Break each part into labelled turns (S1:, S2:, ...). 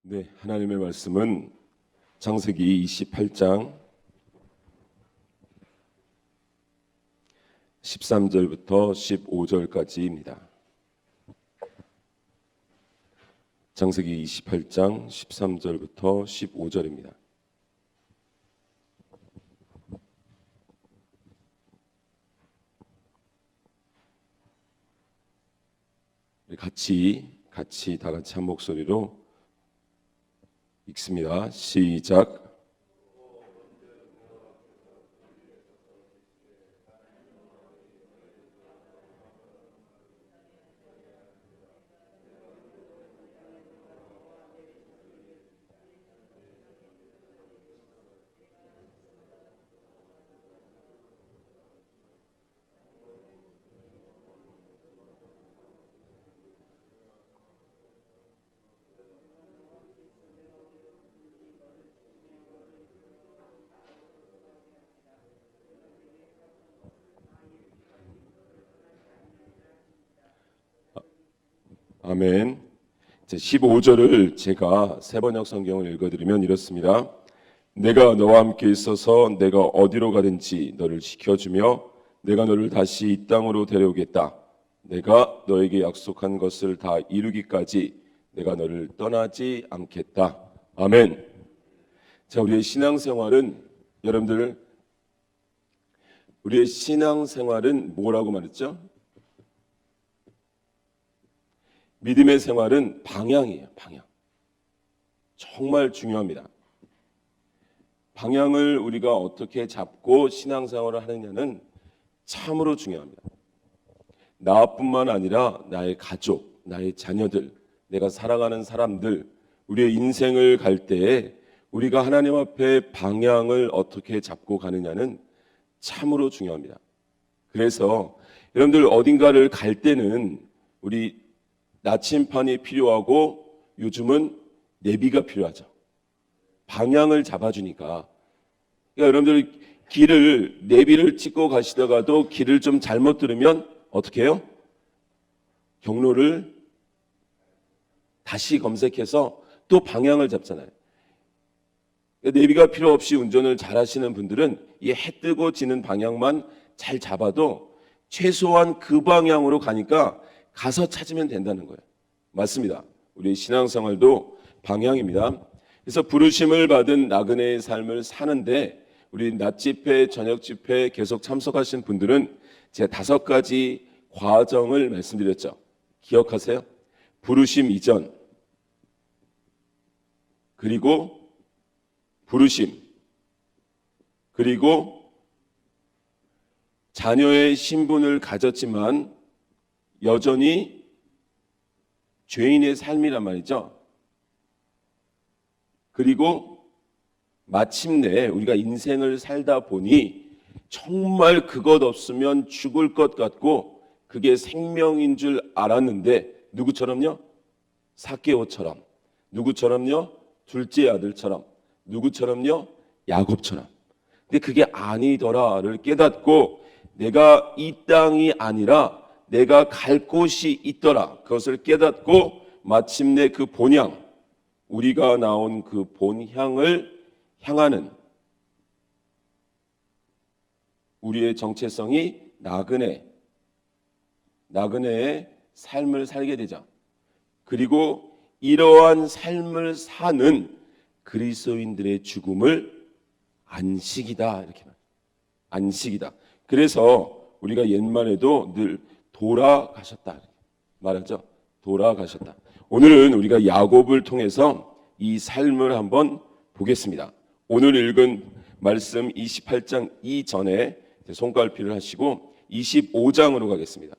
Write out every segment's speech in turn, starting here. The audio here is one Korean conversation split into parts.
S1: 네, 하나님의 말씀은 창세기 28장 13절부터 15절까지입니다. 창세기 28장 13절부터 15절입니다. 같이 다 같이 한 목소리로 읽습니다. 시작. 아멘. 15절을 제가 세번역 성경을 읽어드리면 이렇습니다. 내가 너와 함께 있어서 내가 어디로 가든지 너를 지켜주며 내가 너를 다시 이 땅으로 데려오겠다. 내가 너에게 약속한 것을 다 이루기까지 내가 너를 떠나지 않겠다. 아멘. 자, 우리의 신앙생활은 여러분들 우리의 신앙생활은 뭐라고 말했죠? 믿음의 생활은 방향이에요. 방향. 정말 중요합니다. 방향을 우리가 어떻게 잡고 신앙생활을 하느냐는 참으로 중요합니다. 나뿐만 아니라 나의 가족, 나의 자녀들, 내가 사랑하는 사람들, 우리의 인생을 갈 때에 우리가 하나님 앞에 방향을 어떻게 잡고 가느냐는 참으로 중요합니다. 그래서 여러분들 어딘가를 갈 때는 우리 나침판이 필요하고 요즘은 내비가 필요하죠. 방향을 잡아주니까. 그러니까 여러분들 내비를 찍고 가시다가도 길을 좀 잘못 들으면 어떻게 해요? 경로를 다시 검색해서 또 방향을 잡잖아요. 그러니까 내비가 필요 없이 운전을 잘 하시는 분들은 이 해 뜨고 지는 방향만 잘 잡아도 최소한 그 방향으로 가니까 가서 찾으면 된다는 거예요. 맞습니다. 우리 신앙생활도 방향입니다. 그래서 부르심을 받은 나그네의 삶을 사는데 우리 낮 집회, 저녁 집회 계속 참석하신 분들은 제가 5가지 과정을 말씀드렸죠. 기억하세요? 부르심 이전, 그리고 부르심, 그리고 자녀의 신분을 가졌지만 여전히 죄인의 삶이란 말이죠. 그리고 마침내 우리가 인생을 살다 보니 정말 그것 없으면 죽을 것 같고 그게 생명인 줄 알았는데 누구처럼요? 삭개오처럼. 누구처럼요? 둘째 아들처럼. 누구처럼요? 야곱처럼. 근데 그게 아니더라를 깨닫고 내가 이 땅이 아니라 내가 갈 곳이 있더라. 그것을 깨닫고 마침내 그 본향, 우리가 나온 그 본향을 향하는 우리의 정체성이 나그네의 삶을 살게 되죠. 그리고 이러한 삶을 사는 그리스도인들의 죽음을 안식이다. 이렇게 말해요. 안식이다. 그래서 우리가 옛말에도 늘 돌아가셨다 말하죠. 돌아가셨다. 오늘은 우리가 야곱을 통해서 이 삶을 한번 보겠습니다. 오늘 읽은 말씀 28장 이전에 손갈피를 하시고 25장으로 가겠습니다.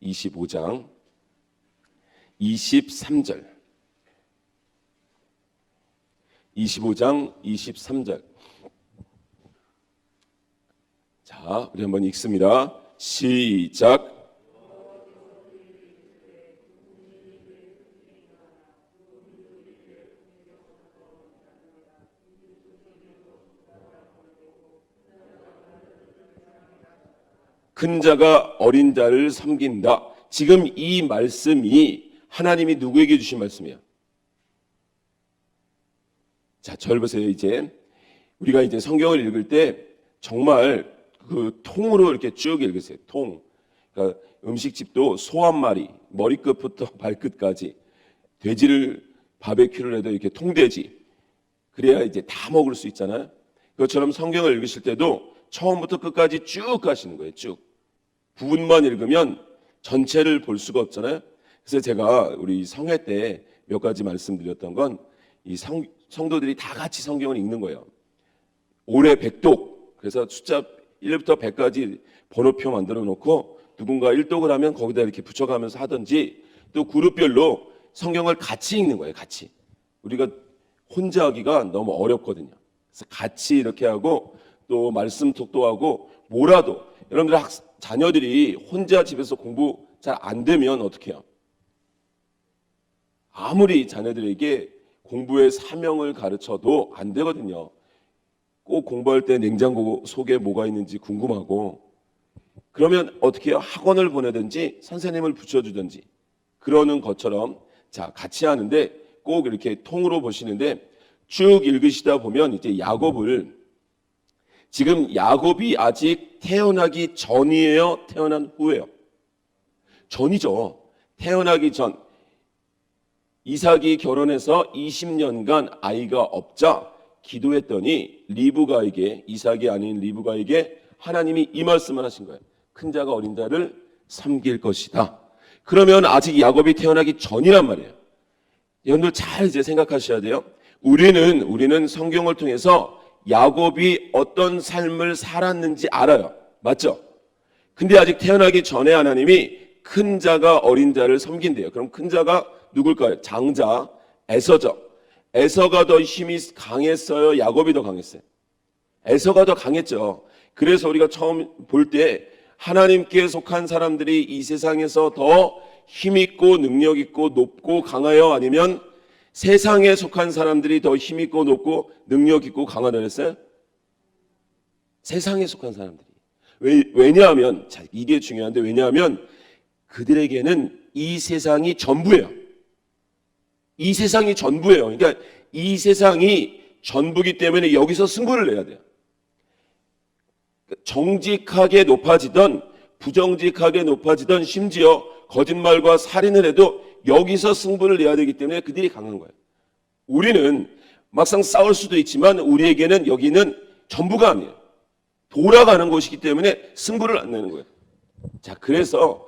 S1: 25장 23절 25장 23절. 자, 우리 한번 읽습니다. 시작. 큰 자가 어린 자를 섬긴다. 지금 이 말씀이 하나님이 누구에게 주신 말씀이에요? 자, 절 보세요. 이제 우리가 이제 성경을 읽을 때 정말 그 통으로 이렇게 쭉 읽으세요. 통. 그러니까 음식집도 소 한 마리, 머리끝부터 발끝까지 돼지를 바베큐를 해도 이렇게 통돼지. 그래야 이제 다 먹을 수 있잖아요. 그것처럼 성경을 읽으실 때도 처음부터 끝까지 쭉 가시는 거예요. 쭉. 부분만 읽으면 전체를 볼 수가 없잖아요. 그래서 제가 우리 성회 때 몇 가지 말씀드렸던 건 이 성도들이 다 같이 성경을 읽는 거예요. 올해 100독. 그래서 숫자 1부터 100까지 번호표 만들어 놓고 누군가 1독을 하면 거기다 이렇게 붙여가면서 하든지 또 그룹별로 성경을 같이 읽는 거예요. 같이. 우리가 혼자 하기가 너무 어렵거든요. 그래서 같이 이렇게 하고 또 말씀톡도 하고 뭐라도 여러분들 자녀들이 혼자 집에서 공부 잘 안 되면 어떻게 해요? 아무리 자녀들에게 공부의 사명을 가르쳐도 안 되거든요. 꼭 공부할 때 냉장고 속에 뭐가 있는지 궁금하고 그러면 어떻게 해요? 학원을 보내든지 선생님을 붙여주든지 그러는 것처럼 자 같이 하는데 꼭 이렇게 통으로 보시는데 쭉 읽으시다 보면 이제 야곱을 지금 야곱이 아직 태어나기 전이에요? 태어난 후예요? 전이죠. 태어나기 전. 이삭이 결혼해서 20년간 아이가 없자 기도했더니 리브가에게 이삭이 아닌 리브가에게 하나님이 이 말씀을 하신 거예요. 큰 자가 어린 자를 섬길 것이다. 그러면 아직 야곱이 태어나기 전이란 말이에요. 여러분들 잘 이제 생각하셔야 돼요. 우리는 성경을 통해서 야곱이 어떤 삶을 살았는지 알아요. 맞죠? 근데 아직 태어나기 전에 하나님이 큰 자가 어린 자를 섬긴대요. 그럼 큰 자가 누굴까요? 장자, 에서죠. 에서가 더 힘이 강했어요? 야곱이 더 강했어요? 에서가 더 강했죠. 그래서 우리가 처음 볼 때 하나님께 속한 사람들이 이 세상에서 더 힘있고 능력있고 높고 강하여 아니면 세상에 속한 사람들이 더 힘있고 높고 능력있고 강하다 그랬어요? 세상에 속한 사람들이. 왜냐하면 자, 이게 중요한데 왜냐하면 그들에게는 이 세상이 전부예요. 이 세상이 전부예요. 그러니까 이 세상이 전부기 때문에 여기서 승부를 내야 돼요. 정직하게 높아지던 부정직하게 높아지던 심지어 거짓말과 살인을 해도 여기서 승부를 내야 되기 때문에 그들이 강한 거예요. 우리는 막상 싸울 수도 있지만 우리에게는 여기는 전부가 아니에요. 돌아가는 곳이기 때문에 승부를 안 내는 거예요. 자, 그래서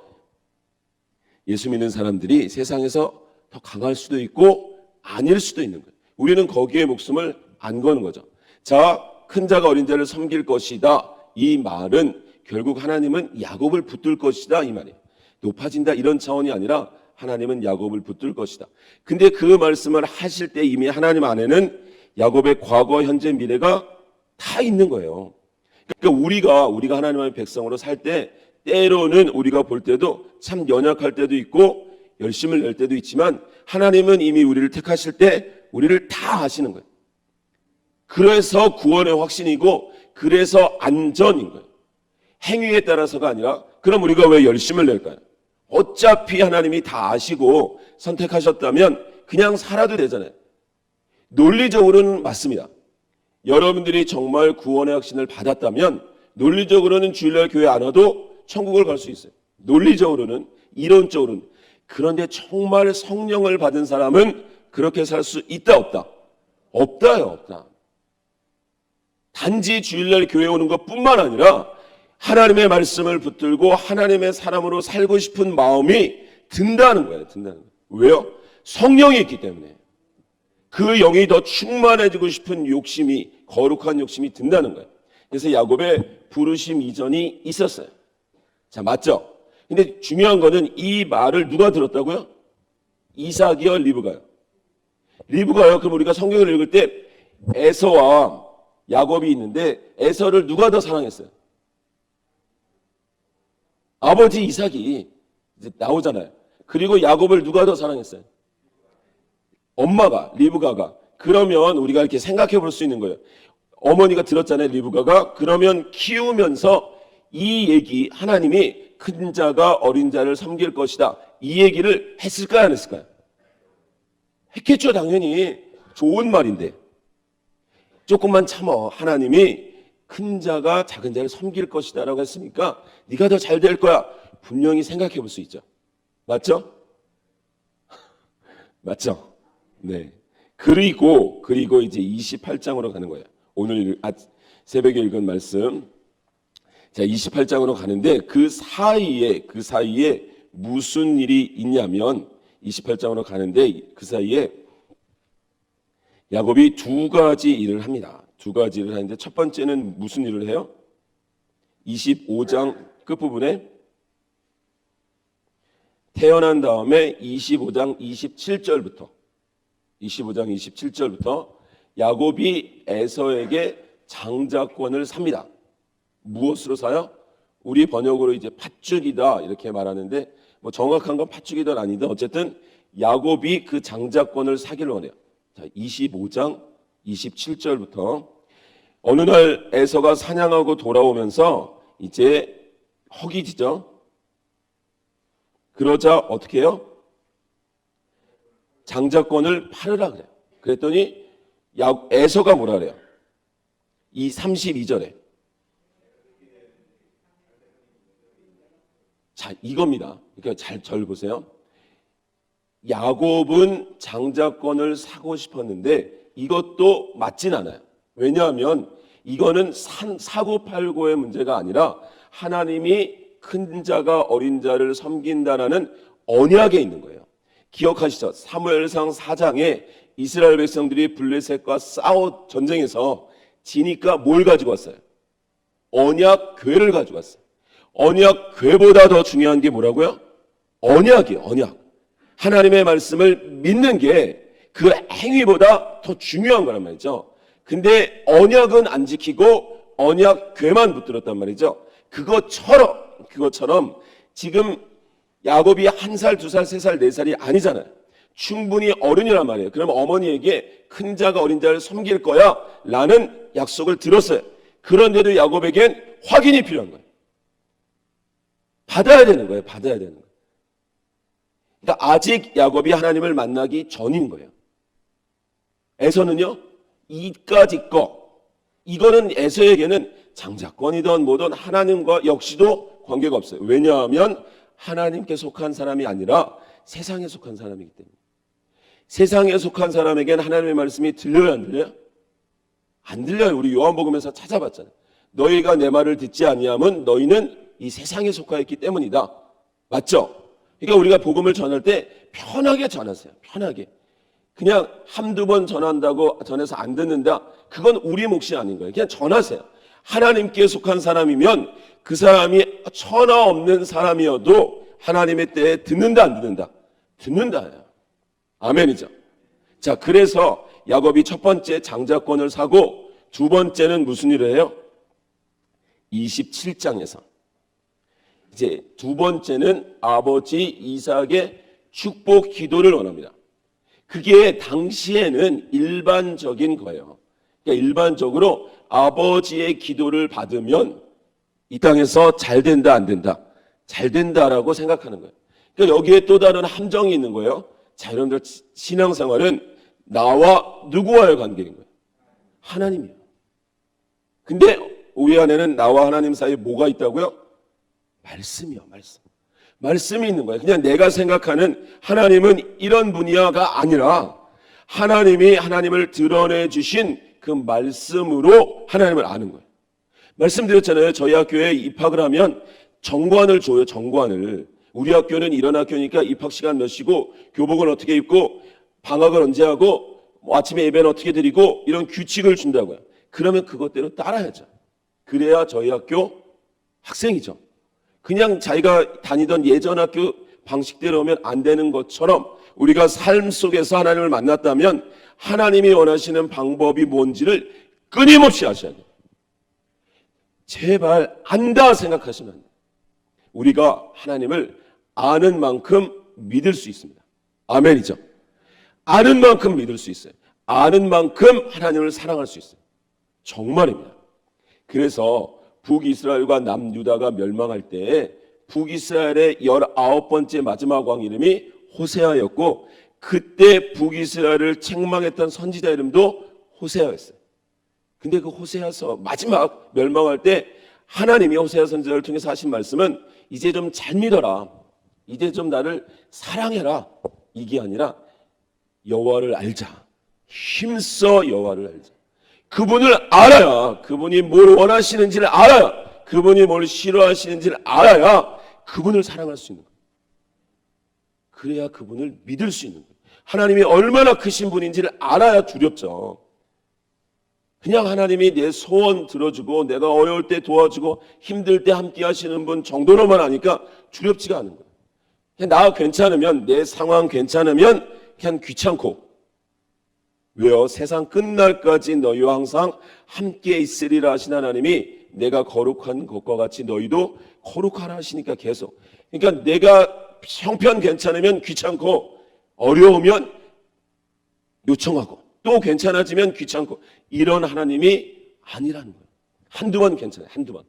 S1: 예수 믿는 사람들이 세상에서 더 강할 수도 있고 아닐 수도 있는 거예요. 우리는 거기에 목숨을 안 거는 거죠. 자, 큰 자가 어린 자를 섬길 것이다. 이 말은 결국 하나님은 야곱을 붙들 것이다 이 말이에요. 높아진다 이런 차원이 아니라 하나님은 야곱을 붙들 것이다. 근데 그 말씀을 하실 때 이미 하나님 안에는 야곱의 과거, 현재, 미래가 다 있는 거예요. 그러니까 우리가 하나님의 백성으로 살 때 때로는 우리가 볼 때도 참 연약할 때도 있고 열심을 낼 때도 있지만 하나님은 이미 우리를 택하실 때 우리를 다 아시는 거예요. 그래서 구원의 확신이고 그래서 안전인 거예요. 행위에 따라서가 아니라 그럼 우리가 왜 열심을 낼까요? 어차피 하나님이 다 아시고 선택하셨다면 그냥 살아도 되잖아요. 논리적으로는 맞습니다. 여러분들이 정말 구원의 확신을 받았다면 논리적으로는 주일날 교회 안 와도 천국을 갈 수 있어요. 논리적으로는, 이론적으로는. 그런데 정말 성령을 받은 사람은 그렇게 살 수 있다 없다? 없다요. 없다. 단지 주일날 교회 오는 것뿐만 아니라 하나님의 말씀을 붙들고 하나님의 사람으로 살고 싶은 마음이 든다는 거예요. 든다는 거예요. 왜요? 성령이 있기 때문에. 그 영이 더 충만해지고 싶은 욕심이, 거룩한 욕심이 든다는 거예요. 그래서 야곱의 부르심 이전이 있었어요. 자, 맞죠? 근데 중요한 거는 이 말을 누가 들었다고요? 이삭이요, 리브가요? 리브가요. 그럼 우리가 성경을 읽을 때 에서와 야곱이 있는데 에서를 누가 더 사랑했어요? 아버지 이삭이 이제 나오잖아요. 그리고 야곱을 누가 더 사랑했어요? 엄마가, 리브가가. 그러면 우리가 이렇게 생각해 볼 수 있는 거예요. 어머니가 들었잖아요, 리브가가. 그러면 키우면서 이 얘기, 하나님이 큰 자가 어린 자를 섬길 것이다. 이 얘기를 했을까요, 안 했을까요? 했겠죠, 당연히. 좋은 말인데. 조금만 참어. 하나님이 큰 자가 작은 자를 섬길 것이다 라고 했으니까 네가 더 잘 될 거야. 분명히 생각해 볼 수 있죠. 맞죠? 맞죠? 네. 그리고 이제 28장으로 가는 거예요. 오늘 새벽에 읽은 말씀. 자, 28장으로 가는데 그 사이에 무슨 일이 있냐면 28장으로 가는데 그 사이에 야곱이 두 가지 일을 합니다. 두 가지 일을 하는데 첫 번째는 무슨 일을 해요? 25장 끝부분에 태어난 다음에 25장 27절부터 야곱이 에서에게 장자권을 삽니다. 무엇으로 사요? 우리 번역으로 이제 팥죽이다 이렇게 말하는데 뭐 정확한 건 팥죽이든 아니든 어쨌든 야곱이 그 장자권을 사기를 원해요. 자, 25장 27절부터 어느 날 에서가 사냥하고 돌아오면서 이제 허기지죠. 그러자 어떻게 해요? 장자권을 팔으라 그래요. 그랬더니 에서가 뭐라 그래요? 이 32절에 자, 이겁니다. 그러니까 절 보세요. 야곱은 장자권을 사고 싶었는데 이것도 맞진 않아요. 왜냐하면 이거는 사고 팔고의 문제가 아니라 하나님이 큰 자가 어린 자를 섬긴다라는 언약에 있는 거예요. 기억하시죠? 사무엘상 4장에 이스라엘 백성들이 블레셋과 전쟁에서 지니까 뭘 가지고 왔어요? 언약궤를 가지고 왔어요. 언약궤보다 더 중요한 게 뭐라고요? 언약이에요. 언약. 하나님의 말씀을 믿는 게 그 행위보다 더 중요한 거란 말이죠. 근데 언약은 안 지키고 언약궤만 붙들었단 말이죠. 그것처럼 지금 야곱이 1살, 2살, 3살, 4살이 아니잖아요. 충분히 어른이란 말이에요. 그러면 어머니에게 큰 자가 어린 자를 섬길 거야 라는 약속을 들었어요. 그런데도 야곱에겐 확인이 필요한 거예요. 받아야 되는 거예요. 그러니까 아직 야곱이 하나님을 만나기 전인 거예요. 에서는요, 이까지 이거는 에서에게는 장자권이든 뭐든 하나님과 역시도 관계가 없어요. 왜냐하면 하나님께 속한 사람이 아니라 세상에 속한 사람이기 때문에. 세상에 속한 사람에게는 하나님의 말씀이 들려요, 안 들려요? 안 들려요. 우리 요한복음에서 찾아봤잖아요. 너희가 내 말을 듣지 아니하면 너희는 이 세상에 속하였기 때문이다. 맞죠? 그러니까 우리가 복음을 전할 때 편하게 전하세요. 편하게. 그냥 한두 번 전해서 안 듣는다. 그건 우리 몫이 아닌 거예요. 그냥 전하세요. 하나님께 속한 사람이면 그 사람이 천하 없는 사람이어도 하나님의 때에 듣는다 안 듣는다? 듣는다예요. 아멘이죠. 자, 그래서 야곱이 첫 번째 장자권을 사고 두 번째는 무슨 일을 해요? 27장에서 이제 두 번째는 아버지 이삭의 축복 기도를 원합니다. 그게 당시에는 일반적인 거예요. 그러니까 일반적으로 아버지의 기도를 받으면 이 땅에서 잘 된다 안 된다? 잘 된다라고 생각하는 거예요. 그러니까 여기에 또 다른 함정이 있는 거예요. 자, 여러분들 신앙생활은 나와 누구와의 관계인 거예요? 하나님이요. 근데 우리 안에는 나와 하나님 사이에 뭐가 있다고요? 말씀이요. 말씀이 있는 거예요. 그냥 내가 생각하는 하나님은 이런 분야가 아니라 하나님이 하나님을 드러내 주신 그 말씀으로 하나님을 아는 거예요. 말씀드렸잖아요. 저희 학교에 입학을 하면 정관을 줘요. 정관을. 우리 학교는 이런 학교니까 입학 시간 몇 시고 교복은 어떻게 입고 방학을 언제 하고 뭐 아침에 예배는 어떻게 드리고 이런 규칙을 준다고요. 그러면 그것대로 따라야죠. 그래야 저희 학교 학생이죠. 그냥 자기가 다니던 예전 학교 방식대로 오면 안 되는 것처럼 우리가 삶 속에서 하나님을 만났다면 하나님이 원하시는 방법이 뭔지를 끊임없이 아셔야 돼요. 제발 안다 생각하시면 안 돼요. 우리가 하나님을 아는 만큼 믿을 수 있습니다. 아멘이죠. 아는 만큼 믿을 수 있어요. 아는 만큼 하나님을 사랑할 수 있어요. 정말입니다. 그래서 북이스라엘과 남유다가 멸망할 때 북이스라엘의 19번째 마지막 왕 이름이 호세아였고 그때 북이스라엘을 책망했던 선지자 이름도 호세아였어요. 근데 그 호세아서 마지막 멸망할 때 하나님이 호세아 선지자를 통해서 하신 말씀은 이제 좀 잘 믿어라, 이제 좀 나를 사랑해라, 이게 아니라 여호와를 알자, 힘써 여호와를 알자. 그분을 알아야, 그분이 뭘 원하시는지를 알아야, 그분이 뭘 싫어하시는지를 알아야 그분을 사랑할 수 있는 거예요. 그래야 그분을 믿을 수 있는 거예요. 하나님이 얼마나 크신 분인지를 알아야 두렵죠. 그냥 하나님이 내 소원 들어주고 내가 어려울 때 도와주고 힘들 때 함께 하시는 분 정도로만 하니까 두렵지가 않은 거예요. 그냥 나 괜찮으면, 내 상황 괜찮으면 그냥 귀찮고. 왜요? 세상 끝날까지 너희와 항상 함께 있으리라 하신 하나님이 내가 거룩한 것과 같이 너희도 거룩하라 하시니까 계속. 그러니까 내가 형편 괜찮으면 귀찮고, 어려우면 요청하고, 또 괜찮아지면 귀찮고, 이런 하나님이 아니라는 거예요. 한두 번 괜찮아요. 한두 번.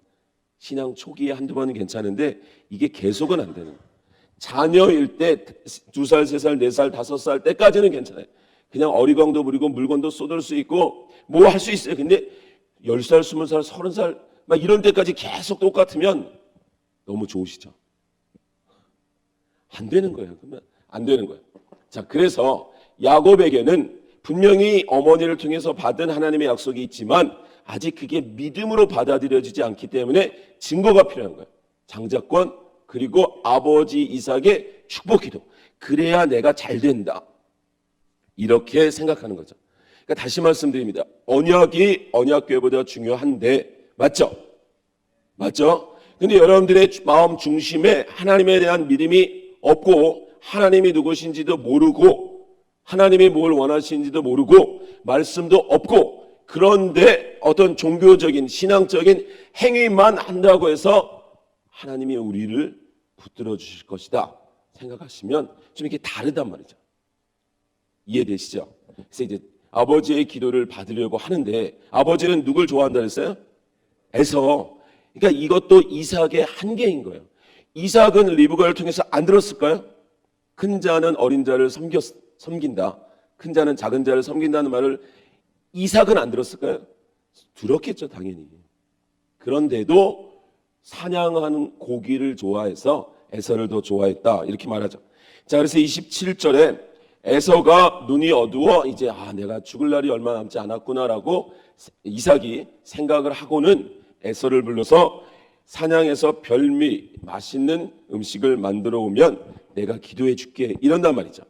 S1: 신앙 초기에 한두 번은 괜찮은데 이게 계속은 안 되는 거예요. 자녀일 때 2살, 3살, 4살, 5살 때까지는 괜찮아요. 그냥 어리광도 부리고 물건도 쏟을 수 있고 뭐 할 수 있어요. 근데 10살, 20살, 30살 막 이런 때까지 계속 똑같으면 너무 좋으시죠? 안 되는 거예요. 그러면 안 되는 거예요. 자, 그래서 야곱에게는 분명히 어머니를 통해서 받은 하나님의 약속이 있지만 아직 그게 믿음으로 받아들여지지 않기 때문에 증거가 필요한 거예요. 장자권, 그리고 아버지 이삭의 축복 기도. 그래야 내가 잘 된다, 이렇게 생각하는 거죠. 그러니까 다시 말씀드립니다. 언약이 언약궤보다 중요한데, 맞죠? 맞죠? 근데 여러분들의 마음 중심에 하나님에 대한 믿음이 없고, 하나님이 누구신지도 모르고, 하나님이 뭘 원하시는지도 모르고, 말씀도 없고, 그런데 어떤 종교적인 신앙적인 행위만 한다고 해서 하나님이 우리를 붙들어 주실 것이다 생각하시면 좀 이렇게 다르단 말이죠. 이해되시죠? 그래서 이제 아버지의 기도를 받으려고 하는데, 아버지는 누굴 좋아한다 그랬어요? 에서. 그러니까 이것도 이삭의 한계인 거예요. 이삭은 리브가를 통해서 안 들었을까요? 큰 자는 어린 자를 섬긴다, 큰 자는 작은 자를 섬긴다는 말을 이삭은 안 들었을까요? 들었겠죠, 당연히. 그런데도 사냥하는 고기를 좋아해서 에서를 더 좋아했다, 이렇게 말하죠. 자, 그래서 27절에 에서가 눈이 어두워 이제 내가 죽을 날이 얼마 남지 않았구나라고 이삭이 생각을 하고는 에서를 불러서 사냥해서 별미 맛있는 음식을 만들어 오면 내가 기도해 줄게, 이런단 말이죠.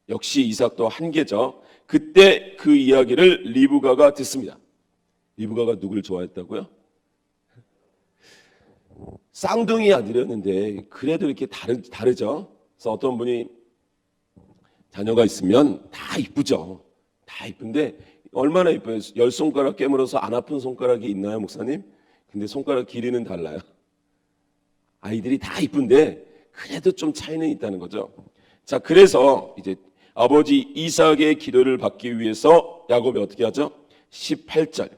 S1: 역시 이삭도 한계죠. 그때 그 이야기를 리브가가 듣습니다. 리브가가 누굴 좋아했다고요? 쌍둥이 아들이었는데 그래도 이렇게 다르죠. 그래서 어떤 분이 자녀가 있으면 다 이쁘죠. 다 이쁜데 얼마나 이뻐요. 10손가락 깨물어서 안 아픈 손가락이 있나요, 목사님? 근데 손가락 길이는 달라요. 아이들이 다 이쁜데 그래도 좀 차이는 있다는 거죠. 자, 그래서 이제 아버지 이삭의 기도를 받기 위해서 야곱이 어떻게 하죠? 18절.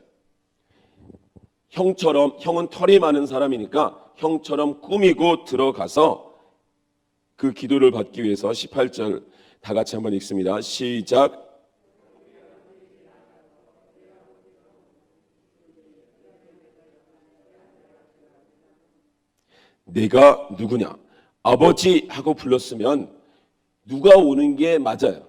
S1: 형은 털이 많은 사람이니까 형처럼 꾸미고 들어가서 그 기도를 받기 위해서 18절 다 같이 한번 읽습니다. 시작. 내가 누구냐? 아버지 하고 불렀으면 누가 오는 게 맞아요.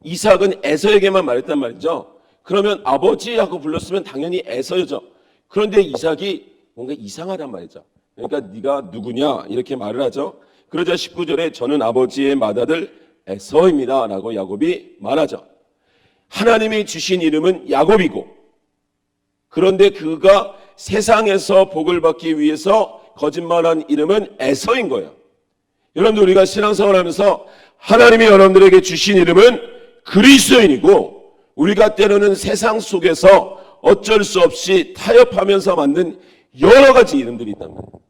S1: 이삭은 에서에게만 말했단 말이죠. 그러면 아버지 하고 불렀으면 당연히 에서죠. 그런데 이삭이 뭔가 이상하단 말이죠. 그러니까 네가 누구냐 이렇게 말을 하죠. 그러자 19절에 저는 아버지의 맏아들 에서입니다 라고 야곱이 말하죠. 하나님이 주신 이름은 야곱이고, 그런데 그가 세상에서 복을 받기 위해서 거짓말한 이름은 에서인 거예요. 여러분들, 우리가 신앙생활 하면서 하나님이 여러분들에게 주신 이름은 그리스도인이고, 우리가 때로는 세상 속에서 어쩔 수 없이 타협하면서 만든 여러 가지 이름들이 있단 말이에요.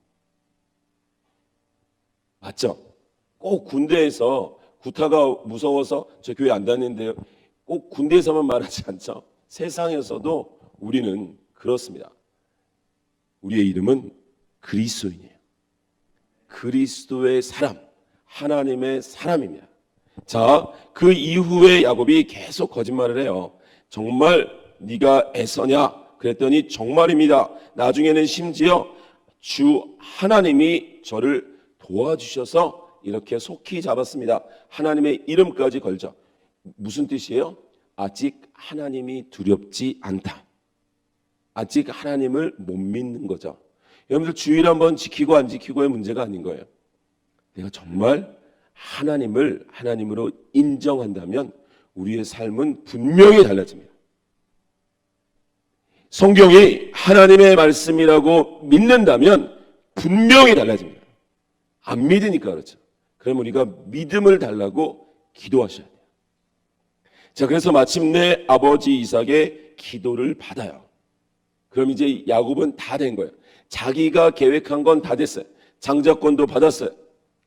S1: 맞죠? 꼭 군대에서 구타가 무서워서 저 교회 안 다니는데요, 꼭 군대에서만 말하지 않죠. 세상에서도 우리는 그렇습니다. 우리의 이름은 그리스도인이에요. 그리스도의 사람, 하나님의 사람입니다. 자, 그 이후에 야곱이 계속 거짓말을 해요. 정말 네가 애서냐? 그랬더니 정말입니다. 나중에는 심지어 주 하나님이 저를 도와주셔서 이렇게 속히 잡았습니다. 하나님의 이름까지 걸죠. 무슨 뜻이에요? 아직 하나님이 두렵지 않다. 아직 하나님을 못 믿는 거죠. 여러분들 주일 한번 지키고 안 지키고의 문제가 아닌 거예요. 내가 정말 하나님을 하나님으로 인정한다면 우리의 삶은 분명히 달라집니다. 성경이 하나님의 말씀이라고 믿는다면 분명히 달라집니다. 안 믿으니까 그렇죠. 그럼 우리가 믿음을 달라고 기도하셔야 돼요. 자, 그래서 마침내 아버지 이삭의 기도를 받아요. 그럼 이제 야곱은 다 된 거예요. 자기가 계획한 건 다 됐어요. 장자권도 받았어요.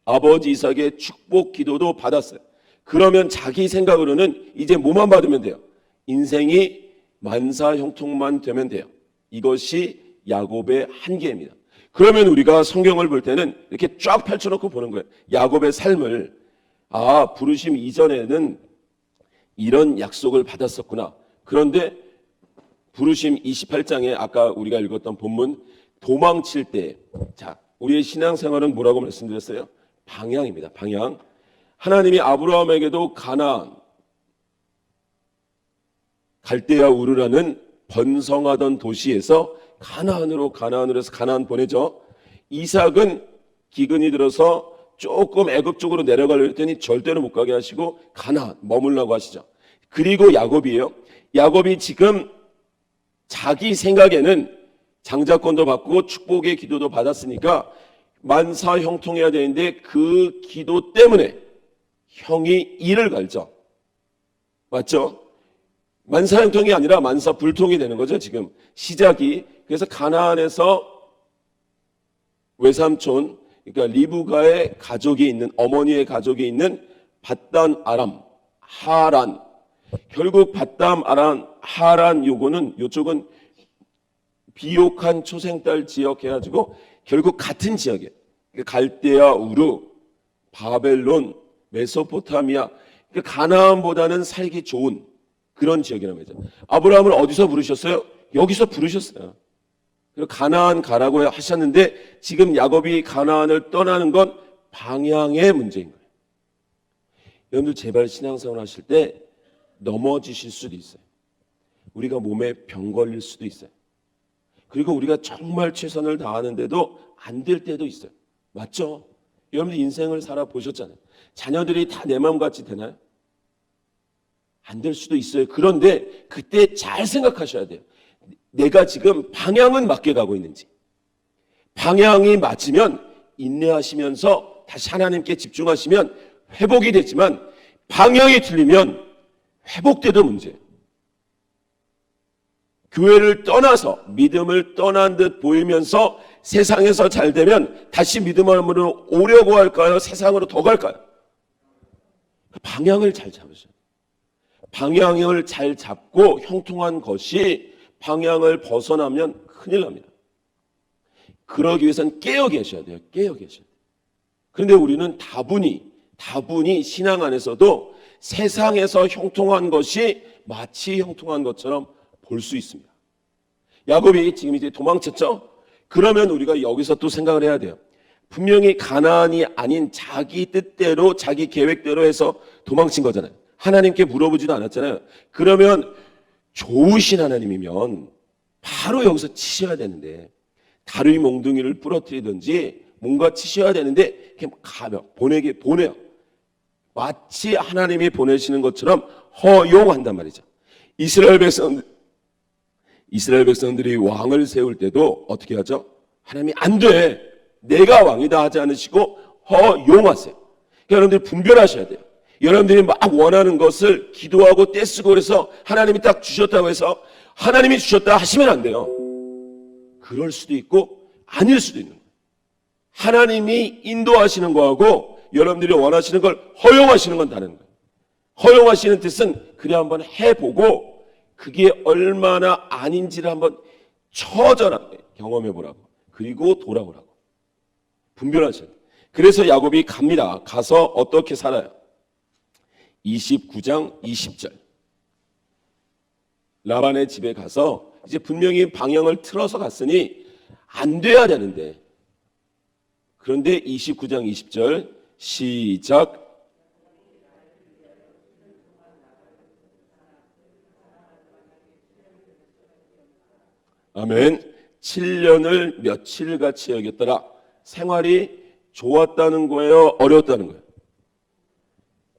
S1: 아버지 이삭의 축복 기도도 받았어요. 그러면 자기 생각으로는 이제 뭐만 받으면 돼요? 인생이 만사형통만 되면 돼요. 이것이 야곱의 한계입니다. 그러면 우리가 성경을 볼 때는 이렇게 쫙 펼쳐놓고 보는 거예요. 야곱의 삶을, 부르심 이전에는 이런 약속을 받았었구나. 그런데 부르심 28장에 아까 우리가 읽었던 본문 도망칠 때, 자, 우리의 신앙생활은 뭐라고 말씀드렸어요? 방향입니다. 방향. 하나님이 아브라함에게도 가나안, 갈대아 우르라는 번성하던 도시에서 가나안으로 해서 가나안 보내죠. 이삭은 기근이 들어서 조금 애굽 쪽으로 내려가려고 했더니 절대로 못 가게 하시고 가나안 머물라고 하시죠. 그리고 야곱이에요. 야곱이 지금 자기 생각에는 장자권도 받고 축복의 기도도 받았으니까 만사 형통해야 되는데 그 기도 때문에 형이 이를 갈죠. 맞죠? 만사 형통이 아니라 만사 불통이 되는 거죠. 지금 시작이. 그래서 가나안에서 외삼촌, 그러니까 리브가의 가족이 있는, 어머니의 가족이 있는 밧단 아람, 하란. 결국 밧담 아람, 하란 요쪽은 비옥한 초생딸 지역 해가지고 결국 같은 지역이에요. 갈대아 우르, 바벨론, 메소포타미아, 가나안보다는 살기 좋은 그런 지역이란 말이죠. 아브라함을 어디서 부르셨어요? 여기서 부르셨어요. 그리고 가나안 가라고 하셨는데 지금 야곱이 가나안을 떠나는 건 방향의 문제인 거예요. 여러분들 제발 신앙생활 하실 때 넘어지실 수도 있어요. 우리가 몸에 병 걸릴 수도 있어요. 그리고 우리가 정말 최선을 다하는데도 안 될 때도 있어요. 맞죠? 여러분들 인생을 살아보셨잖아요. 자녀들이 다 내 마음같이 되나요? 안 될 수도 있어요. 그런데 그때 잘 생각하셔야 돼요. 내가 지금 방향은 맞게 가고 있는지. 방향이 맞으면 인내하시면서 다시 하나님께 집중하시면 회복이 되지만 방향이 틀리면 회복돼도 문제예요. 교회를 떠나서 믿음을 떠난 듯 보이면서 세상에서 잘 되면 다시 믿음으로 오려고 할까요? 세상으로 더 갈까요? 방향을 잘 잡으셔야 돼요. 방향을 잘 잡고 형통한 것이 방향을 벗어나면 큰일 납니다. 그러기 위해서는 깨어 계셔야 돼요. 깨어 계셔야 돼요. 그런데 우리는 다분히 신앙 안에서도 세상에서 형통한 것이 마치 형통한 것처럼 볼 수 있습니다. 야곱이 지금 이제 도망쳤죠? 그러면 우리가 여기서 또 생각을 해야 돼요. 분명히 가나안이 아닌 자기 뜻대로 자기 계획대로 해서 도망친 거잖아요. 하나님께 물어보지도 않았잖아요. 그러면 좋으신 하나님이면 바로 여기서 치셔야 되는데 다루이 몽둥이를 부러뜨리든지 뭔가 치셔야 되는데 그냥 보내요. 마치 하나님이 보내시는 것처럼 허용한단 말이죠. 이스라엘 백성들이 왕을 세울 때도 어떻게 하죠? 하나님이 안 돼. 내가 왕이다 하지 않으시고 허용하세요. 그러니까 여러분들이 분별하셔야 돼요. 여러분들이 막 원하는 것을 기도하고 떼쓰고 그래서 하나님이 딱 주셨다고 해서 하나님이 주셨다 하시면 안 돼요. 그럴 수도 있고 아닐 수도 있는 거예요. 하나님이 인도하시는 거하고 여러분들이 원하시는 걸 허용하시는 건 다른 거예요. 허용하시는 뜻은 그래 한번 해보고 그게 얼마나 아닌지를 한번 처절하게 경험해 보라고. 그리고 돌아오라고. 분별하셔야 돼요. 그래서 야곱이 갑니다. 가서 어떻게 살아요? 29장 20절. 라반의 집에 가서 이제 분명히 방향을 틀어서 갔으니 안 돼야 되는데, 그런데 29장 20절 시작. 아멘. 7년을 며칠같이 여겼더라. 생활이 좋았다는 거예요? 어려웠다는 거예요?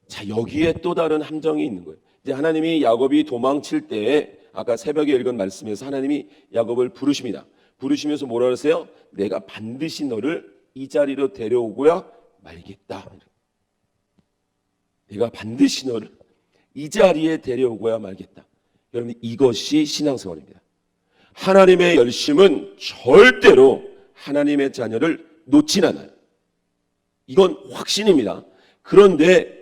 S1: 자, 여기에 또 다른 함정이 있는 거예요. 이제 하나님이 야곱이 도망칠 때, 아까 새벽에 읽은 말씀에서 하나님이 야곱을 부르십니다. 부르시면서 뭐라 그러세요? 내가 반드시 너를 이 자리로 데려오고야 말겠다. 내가 반드시 너를 이 자리에 데려오고야 말겠다. 여러분, 이것이 신앙생활입니다. 하나님의 열심은 절대로 하나님의 자녀를 놓진 않아요. 이건 확신입니다. 그런데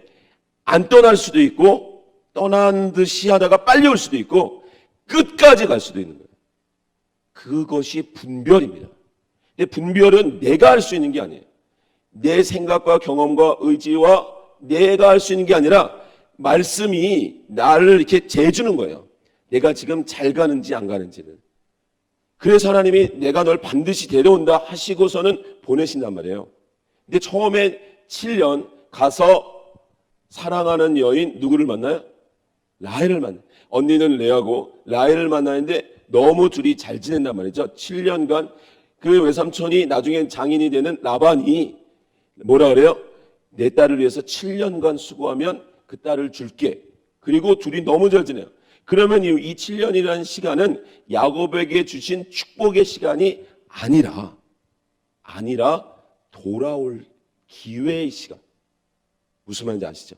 S1: 안 떠날 수도 있고, 떠난 듯이 하다가 빨리 올 수도 있고, 끝까지 갈 수도 있는 거예요. 그것이 분별입니다. 근데 분별은 내가 할 수 있는 게 아니에요. 내 생각과 경험과 의지와 내가 할 수 있는 게 아니라 말씀이 나를 이렇게 재주는 거예요. 내가 지금 잘 가는지 안 가는지는. 그래서 하나님이 내가 널 반드시 데려온다 하시고서는 보내신단 말이에요. 근데 처음에 7년 가서 사랑하는 여인 누구를 만나요? 라헬을 만나요. 언니는 레아고 라헬을 만나는데 너무 둘이 잘 지낸단 말이죠. 7년간 그 외삼촌이 나중엔 장인이 되는 라반이 뭐라 그래요? 내 딸을 위해서 7년간 수고하면 그 딸을 줄게. 그리고 둘이 너무 잘 지내요. 그러면 이 7년이라는 시간은 야곱에게 주신 축복의 시간이 아니라 돌아올 기회의 시간. 무슨 말인지 아시죠?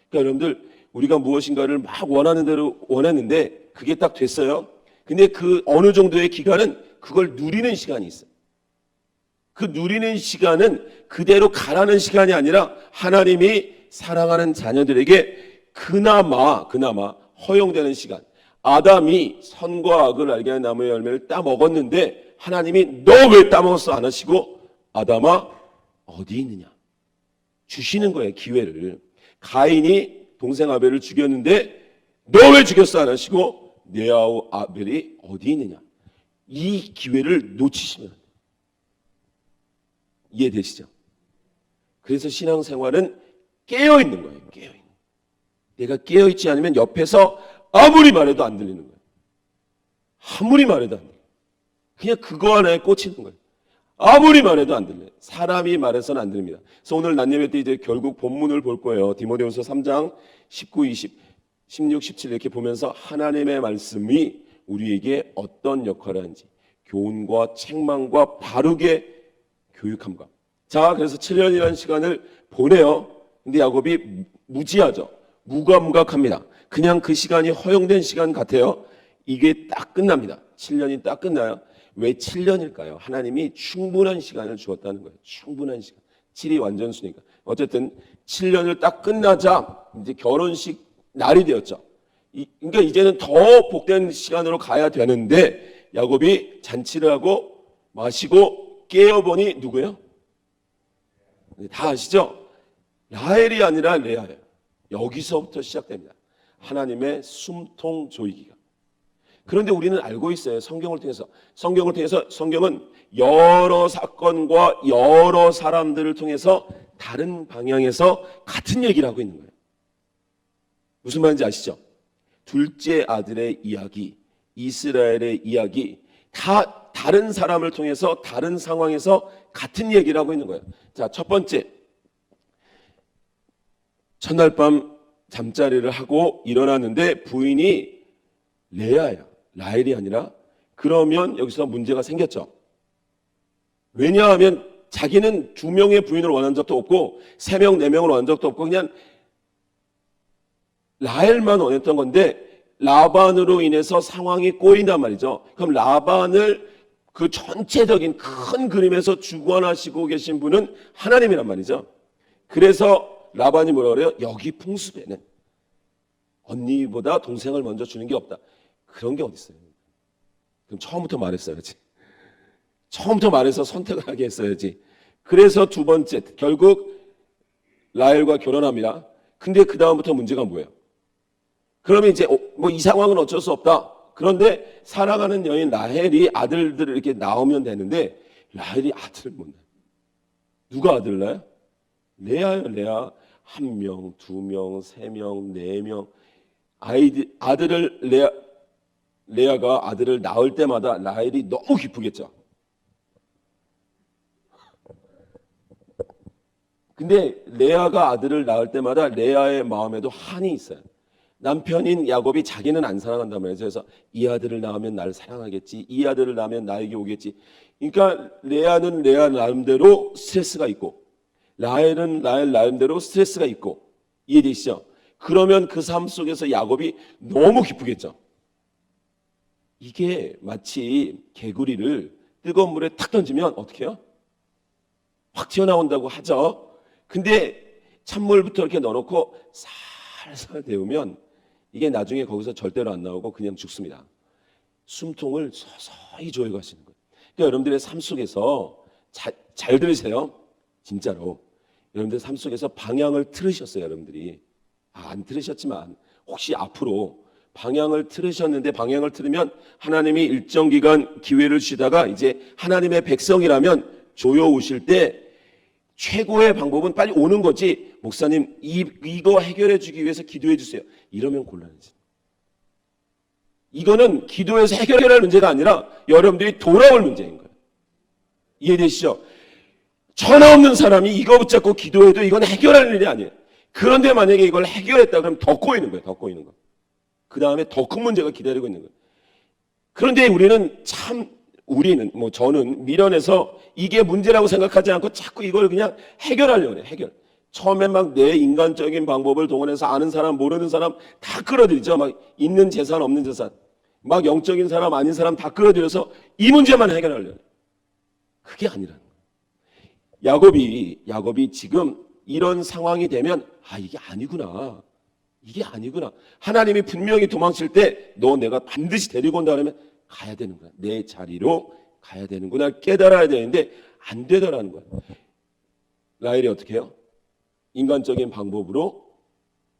S1: 그러니까 여러분들, 우리가 무엇인가를 막 원하는 대로 원했는데 그게 딱 됐어요. 근데 그 어느 정도의 기간은 그걸 누리는 시간이 있어요. 그 누리는 시간은 그대로 가라는 시간이 아니라 하나님이 사랑하는 자녀들에게 그나마 허용되는 시간. 아담이 선과 악을 알게 하는 나무의 열매를 따먹었는데 하나님이 너 왜 따먹었어 안 하시고 아담아 어디 있느냐 주시는 거예요. 기회를. 가인이 동생 아벨을 죽였는데 너 왜 죽였어 안 하시고 내 아우 아벨이 어디 있느냐. 이 기회를 놓치시면 안 돼요. 이해되시죠? 그래서 신앙생활은 깨어있는 거예요. 깨어있는. 내가 깨어있지 않으면 옆에서 아무리 말해도 안 들리는 거예요. 아무리 말해도 안 들려요. 그냥 그거 하나에 꽂히는 거예요. 아무리 말해도 안 들려요. 사람이 말해서는 안 들립니다. 그래서 오늘 낮예배 때 이제 결국 본문을 볼 거예요. 디모데후서 3장 19, 20, 16, 17 이렇게 보면서 하나님의 말씀이 우리에게 어떤 역할을 하는지 교훈과 책망과 바르게 교육함과. 자, 그래서 7년이라는 시간을 보내요. 근데 야곱이 무지하죠. 무감각합니다. 그냥 그 시간이 허용된 시간 같아요. 이게 딱 끝납니다. 7년이 딱 끝나요. 왜 7년일까요? 하나님이 충분한 시간을 주었다는 거예요. 충분한 시간. 7이 완전수니까. 어쨌든 7년을 딱 끝나자 이제 결혼식 날이 되었죠. 그러니까 이제는 더 복된 시간으로 가야 되는데 야곱이 잔치를 하고 마시고 깨어보니 누구예요? 다 아시죠? 라헬이 아니라 레아예요. 여기서부터 시작됩니다. 하나님의 숨통 조이기가. 그런데 우리는 알고 있어요. 성경을 통해서 성경은 여러 사건과 여러 사람들을 통해서 다른 방향에서 같은 얘기를 하고 있는 거예요. 무슨 말인지 아시죠? 둘째 아들의 이야기, 이스라엘의 이야기, 다 다른 사람을 통해서 다른 상황에서 같은 얘기를 하고 있는 거예요. 자, 첫 번째, 첫날 밤 잠자리를 하고 일어났는데 부인이 레아야, 라헬이 아니라. 그러면 여기서 문제가 생겼죠. 왜냐하면 자기는 2명의 부인을 원한 적도 없고 3명, 4명을 원한 적도 없고 그냥 라헬만 원했던 건데 라반으로 인해서 상황이 꼬인단 말이죠. 그럼 라반을 그 전체적인 큰 그림에서 주관하시고 계신 분은 하나님이란 말이죠. 그래서 라반이 뭐라 그래요? 여기 풍습에는 언니보다 동생을 먼저 주는 게 없다. 그런 게 어디 있어요? 그럼 처음부터 말했어야지. 처음부터 말해서 선택을 하게 했어야지. 그래서 두 번째, 결국 라헬과 결혼합니다. 근데 그 다음부터 문제가 뭐예요? 그러면 이제 뭐 이 상황은 어쩔 수 없다. 그런데 사랑하는 여인 라헬이 아들들을 이렇게 낳으면 되는데 라헬이 아들을 못 낳아요. 누가 아들을 낳아요? 레아요. 레아. 1명, 2명, 3명, 4명 아들을 레아가 아들을 낳을 때마다 라헬이 너무 기쁘겠죠. 근데 레아가 아들을 낳을 때마다 레아의 마음에도 한이 있어요. 남편인 야곱이 자기는 안 사랑한단 말이죠. 그래서 이 아들을 낳으면 나를 사랑하겠지, 이 아들을 낳으면 나에게 오겠지. 그러니까 레아는 레아 나름대로 스트레스가 있고 라헬은 라헬 나름대로 스트레스가 있고, 이해되시죠? 그러면 그 삶 속에서 야곱이 너무 기쁘겠죠. 이게 마치 개구리를 뜨거운 물에 탁 던지면 어떻게 해요? 확 튀어나온다고 하죠. 근데 찬물부터 이렇게 넣어놓고 살살 데우면 이게 나중에 거기서 절대로 안 나오고 그냥 죽습니다. 숨통을 서서히 조여가시는 거예요. 그러니까 여러분들의 삶 속에서 잘 들으세요. 진짜로 여러분들 삶 속에서 방향을 틀으셨어요. 여러분들이 안 틀으셨지만 혹시 앞으로 방향을 틀으셨는데, 방향을 틀으면 하나님이 일정 기간 기회를 주시다가 이제 하나님의 백성이라면 조여 오실 때 최고의 방법은 빨리 오는 거지, 목사님 이거 해결해 주기 위해서 기도해 주세요, 이러면 곤란해지. 이거는 기도해서 해결할 문제가 아니라 여러분들이 돌아올 문제인 거예요. 이해되시죠? 전화 없는 사람이 이거 붙잡고 기도해도 이건 해결할 일이 아니에요. 그런데 만약에 이걸 해결했다 그러면 더 꼬이는 거예요. 더 꼬이는 거. 그 다음에 더 큰 문제가 기다리고 있는 거예요. 그런데 우리는 뭐 저는 미련해서 이게 문제라고 생각하지 않고 자꾸 이걸 그냥 해결하려고 해요. 해결. 처음에 막 내 인간적인 방법을 동원해서 아는 사람 모르는 사람 다 끌어들이죠. 막 있는 재산 없는 재산, 막 영적인 사람 아닌 사람 다 끌어들여서 이 문제만 해결하려고 해요. 그게 아니라는 거예요. 야곱이 지금 이런 상황이 되면 이게 아니구나. 이게 아니구나. 하나님이 분명히 도망칠 때 너 내가 반드시 데리고 온다 그러면 가야 되는구나. 내 자리로 가야 되는구나 깨달아야 되는데 안 되더라는 거야. 라헬이 어떻게 해요? 인간적인 방법으로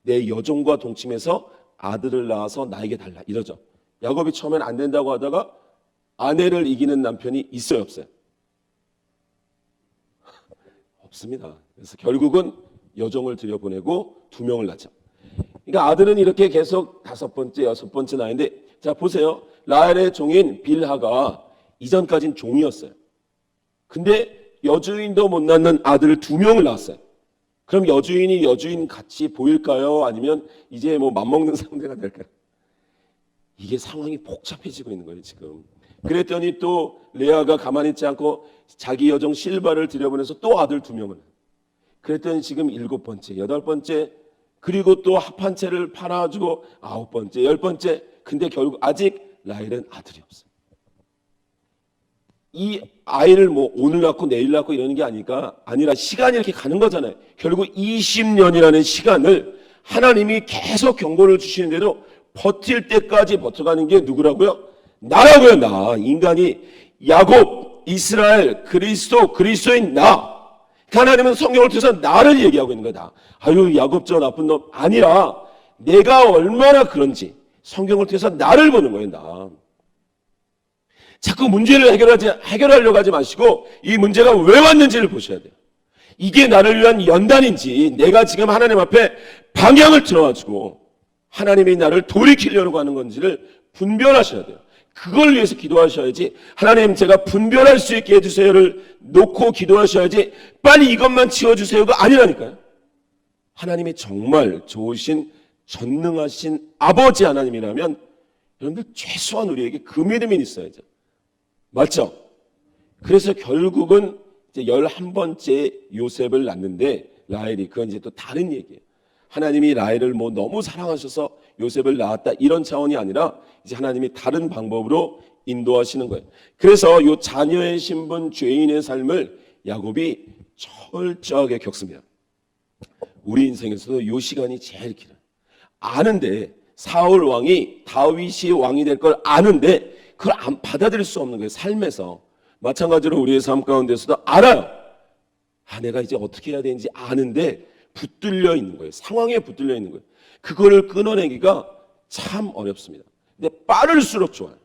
S1: 내 여종과 동침해서 아들을 낳아서 나에게 달라 이러죠. 야곱이 처음엔 안 된다고 하다가 아내를 이기는 남편이 있어요, 없어요? 없습니다. 그래서 결국은 여종을 들여보내고 2명을 낳죠. 그러니까 아들은 이렇게 계속 5번째, 6번째 나이인데, 자 보세요. 라헬의 종인 빌하가 이전까지는 종이었어요. 근데 여주인도 못 낳는 아들을 2명을 낳았어요. 그럼 여주인이 여주인 같이 보일까요? 아니면 이제 뭐 맘먹는 상대가 될까요? 이게 상황이 복잡해지고 있는 거예요, 지금. 그랬더니 또 레아가 가만히 있지 않고 자기 여종 실바를 들여보내서 또 아들 2명을. 그랬더니 지금 7번째, 8번째, 그리고 또 합한 채를 팔아주고 9번째, 10번째. 근데 결국 아직 라헬은 아들이 없어요. 이 아이를 뭐 오늘 낳고 내일 낳고 이러는 게 아니라 시간이 이렇게 가는 거잖아요. 결국 20년이라는 시간을 하나님이 계속 경고를 주시는데도 버틸 때까지 버텨가는 게 누구라고요? 나라고요. 나. 인간이 야곱, 이스라엘, 그리스도인 나. 하나님은 성경을 통해서 나를 얘기하고 있는 거다. 야곱 저 나쁜 놈 아니라 내가 얼마나 그런지 성경을 통해서 나를 보는 거예요. 나. 자꾸 문제를 해결하려고 하지 마시고 이 문제가 왜 왔는지를 보셔야 돼요. 이게 나를 위한 연단인지 내가 지금 하나님 앞에 방향을 틀어가지고 하나님이 나를 돌이키려고 하는 건지를 분별하셔야 돼요. 그걸 위해서 기도하셔야지, 하나님 제가 분별할 수 있게 해주세요를 놓고 기도하셔야지 빨리 이것만 치워주세요가 아니라니까요. 하나님이 정말 좋으신 전능하신 아버지 하나님이라면 여러분들 최소한 우리에게 그 믿음이 있어야죠. 맞죠? 그래서 결국은 이제 11번째 요셉을 낳는데 라헬이, 그건 이제 또 다른 얘기예요. 하나님이 라헬을 뭐 너무 사랑하셔서 요셉을 낳았다 이런 차원이 아니라 이제 하나님이 다른 방법으로 인도하시는 거예요. 그래서 이 자녀의 신분, 죄인의 삶을 야곱이 철저하게 겪습니다. 우리 인생에서도 이 시간이 제일 길어요. 아는데 사울 왕이 다윗이 왕이 될 걸 아는데 그걸 안 받아들일 수 없는 거예요. 삶에서. 마찬가지로 우리의 삶 가운데서도 알아요. 내가 이제 어떻게 해야 되는지 아는데 붙들려 있는 거예요. 상황에 붙들려 있는 거예요. 그거를 끊어내기가 참 어렵습니다. 근데 빠를수록 좋아요.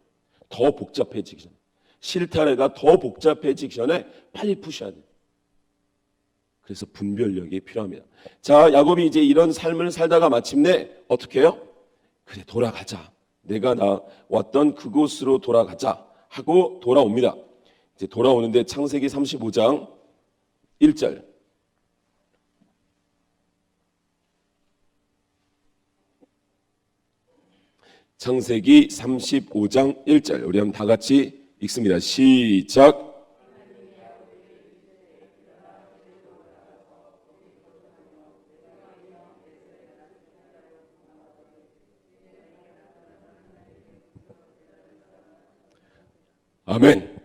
S1: 더 복잡해지기 전에. 실타래가 더 복잡해지기 전에 빨리 푸셔야 돼요. 그래서 분별력이 필요합니다. 자, 야곱이 이제 이런 삶을 살다가 마침내 어떻게 해요? 그래, 돌아가자. 내가 왔던 그곳으로 돌아가자 하고 돌아옵니다. 이제 돌아오는데 창세기 35장 1절. 창세기 35장 1절. 우리 한번 다 같이 읽습니다. 시작. 아멘.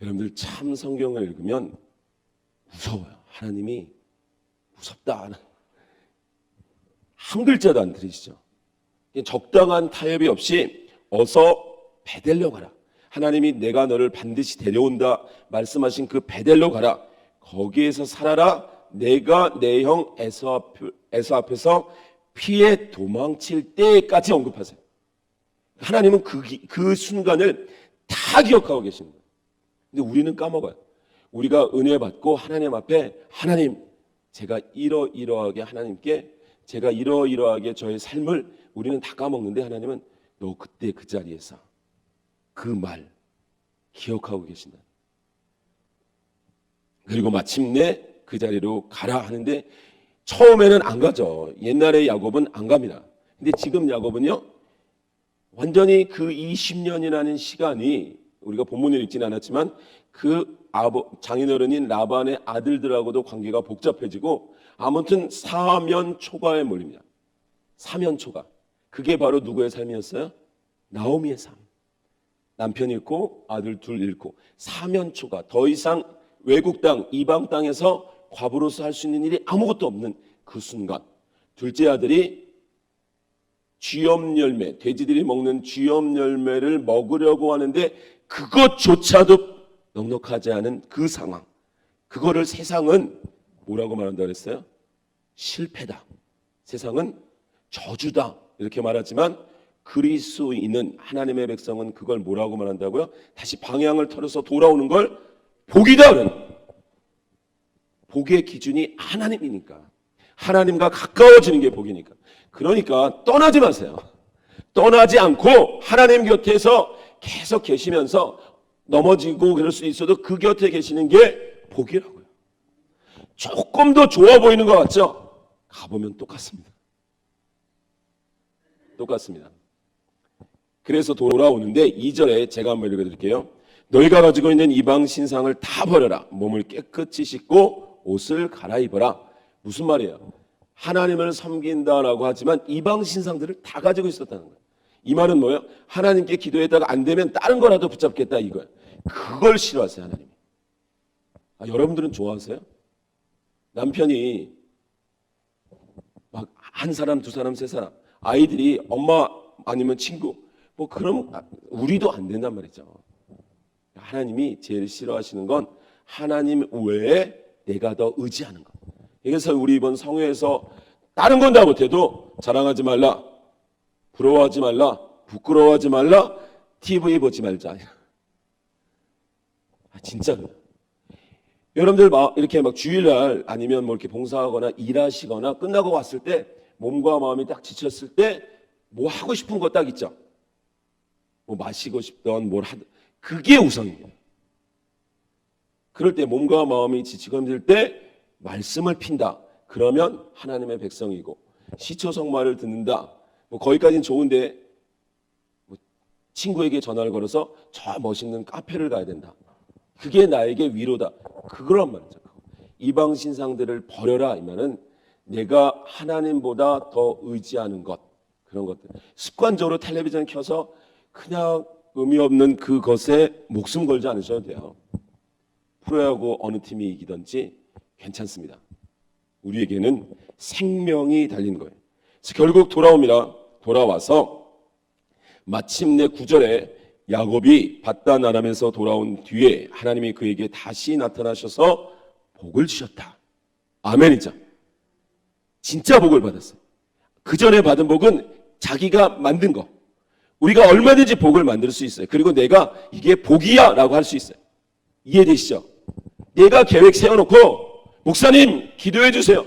S1: 여러분들 참 성경을 읽으면 무서워요. 하나님이 무섭다. 한 글자도 안 들으시죠? 적당한 타협이 없이 어서 베델로 가라. 하나님이 내가 너를 반드시 데려온다 말씀하신 그 베델로 가라. 거기에서 살아라. 내가 내 형 에서 앞에서 피해 도망칠 때까지 언급하세요. 하나님은 그 순간을 다 기억하고 계시는 거예요. 근데 우리는 까먹어요. 우리가 은혜 받고 하나님 앞에 하나님 제가 이러이러하게 하나님께 제가 이러이러하게 저의 삶을 우리는 다 까먹는데 하나님은 너 그때 그 자리에서 그 말 기억하고 계신다. 그리고 마침내 그 자리로 가라 하는데 처음에는 안 가죠. 옛날에 야곱은 안 갑니다. 근데 지금 야곱은요 완전히 그 20년이라는 시간이 우리가 본문을 읽지는 않았지만 그 장인어른인 라반의 아들들하고도 관계가 복잡해지고 아무튼 사면초가에 몰립니다. 사면초가. 그게 바로 누구의 삶이었어요? 나오미의 삶. 남편 잃고 아들 둘 잃고 사면초가. 더 이상 외국 땅, 이방 땅에서 과부로서 할 수 있는 일이 아무것도 없는 그 순간 둘째 아들이 쥐염 열매, 돼지들이 먹는 쥐염 열매를 먹으려고 하는데 그것조차도 넉넉하지 않은 그 상황. 그거를 세상은 뭐라고 말한다 그랬어요? 실패다. 세상은 저주다. 이렇게 말하지만 그리스도인은 하나님의 백성은 그걸 뭐라고 말한다고요? 다시 방향을 틀어서 돌아오는 걸 복이다. 복의 기준이 하나님이니까. 하나님과 가까워지는 게 복이니까. 그러니까 떠나지 마세요. 떠나지 않고 하나님 곁에서 계속 계시면서 넘어지고 그럴 수 있어도 그 곁에 계시는 게 복이라고요. 조금 더 좋아 보이는 것 같죠? 가보면 똑같습니다. 똑같습니다. 그래서 돌아오는데 2절에 제가 한번 읽어드릴게요. 너희가 가지고 있는 이방 신상을 다 버려라. 몸을 깨끗이 씻고 옷을 갈아입어라. 무슨 말이에요? 하나님을 섬긴다라고 하지만 이방 신상들을 다 가지고 있었다는 거예요. 이 말은 뭐예요? 하나님께 기도했다가 안 되면 다른 거라도 붙잡겠다 이거예요. 그걸 싫어하세요 하나님이. 여러분들은 좋아하세요? 남편이 막 한 사람, 두 사람, 세 사람 아이들이 엄마 아니면 친구 뭐 그럼 우리도 안 된단 말이죠. 하나님이 제일 싫어하시는 건 하나님 외에 내가 더 의지하는 것. 그래서 우리 이번 성회에서 다른 건 다 못해도 자랑하지 말라, 부러워하지 말라, 부끄러워하지 말라, TV 보지 말자. 진짜로. 여러분들 이렇게 막 주일날 아니면 뭐 이렇게 봉사하거나 일하시거나 끝나고 왔을 때 몸과 마음이 딱 지쳤을 때 뭐 하고 싶은 거 딱 있죠. 뭐 마시고 싶던 뭘 하든 그게 우선이에요. 그럴 때 몸과 마음이 지치고 힘들 때 말씀을 핀다. 그러면 하나님의 백성이고 시초 성마를 듣는다. 뭐 거기까지는 좋은데 뭐 친구에게 전화를 걸어서 저 멋있는 카페를 가야 된다. 그게 나에게 위로다. 그거란 말이죠. 이방 신상들을 버려라. 이 말은 내가 하나님보다 더 의지하는 것. 그런 것들. 습관적으로 텔레비전 켜서 그냥 의미 없는 그것에 목숨 걸지 않으셔도 돼요. 프로야구 어느 팀이 이기든지 괜찮습니다. 우리에게는 생명이 달린 거예요. 그래서 결국 돌아옵니다. 돌아와서 마침내 9절에 야곱이 밧단 아람에서 돌아온 뒤에 하나님이 그에게 다시 나타나셔서 복을 주셨다. 아멘이죠. 진짜 복을 받았어요. 그 전에 받은 복은 자기가 만든 거. 우리가 얼마든지 복을 만들 수 있어요. 그리고 내가 이게 복이야 라고 할 수 있어요. 이해되시죠? 내가 계획 세워놓고 목사님 기도해 주세요.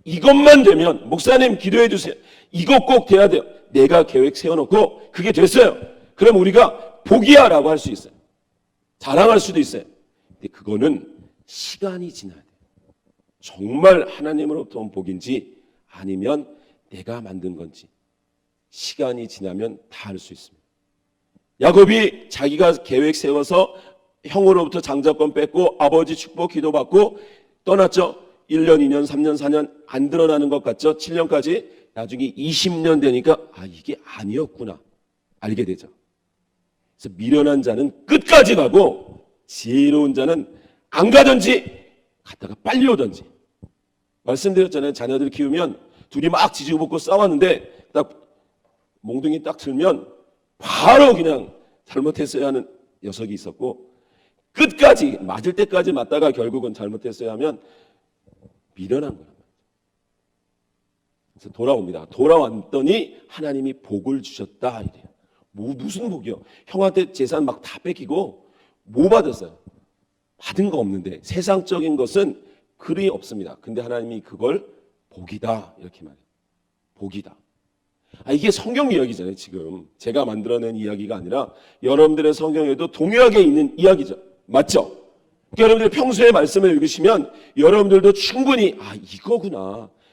S1: 이것만 되면 목사님 기도해 주세요. 이거 꼭 돼야 돼요. 내가 계획 세워놓고 그게 됐어요. 그럼 우리가 복이야 라고 할 수 있어요. 자랑할 수도 있어요. 근데 그거는 시간이 지나야 돼요. 정말 하나님으로부터 온 복인지 아니면 내가 만든 건지 시간이 지나면 다 알 수 있습니다. 야곱이 자기가 계획 세워서 형으로부터 장자권 뺏고 아버지 축복 기도받고 떠났죠. 1년, 2년, 3년, 4년 안 드러나는 것 같죠. 7년까지 나중에 20년 되니까 이게 아니었구나 알게 되죠. 그래서 미련한 자는 끝까지 가고 지혜로운 자는 안 가든지 갔다가 빨리 오든지. 말씀드렸잖아요. 자녀들 키우면 둘이 막 지지고 볶고 싸웠는데 딱 몽둥이 딱 들면 바로 그냥 잘못했어야 하는 녀석이 있었고, 끝까지 맞을 때까지 맞다가 결국은 잘못했어야 하면 미련한 거란 말이죠. 그래서 돌아옵니다. 돌아왔더니 하나님이 복을 주셨다 이래요. 무슨 복이요? 형한테 재산 막 다 뺏기고 뭐 받았어요? 받은 거 없는데. 세상적인 것은 그리 없습니다. 근데 하나님이 그걸 복이다 이렇게 말해요. 복이다. 이게 성경 이야기잖아요. 지금 제가 만들어낸 이야기가 아니라 여러분들의 성경에도 동일하게 있는 이야기죠. 맞죠? 그러니까 여러분들 평소에 말씀을 읽으시면 여러분들도 충분히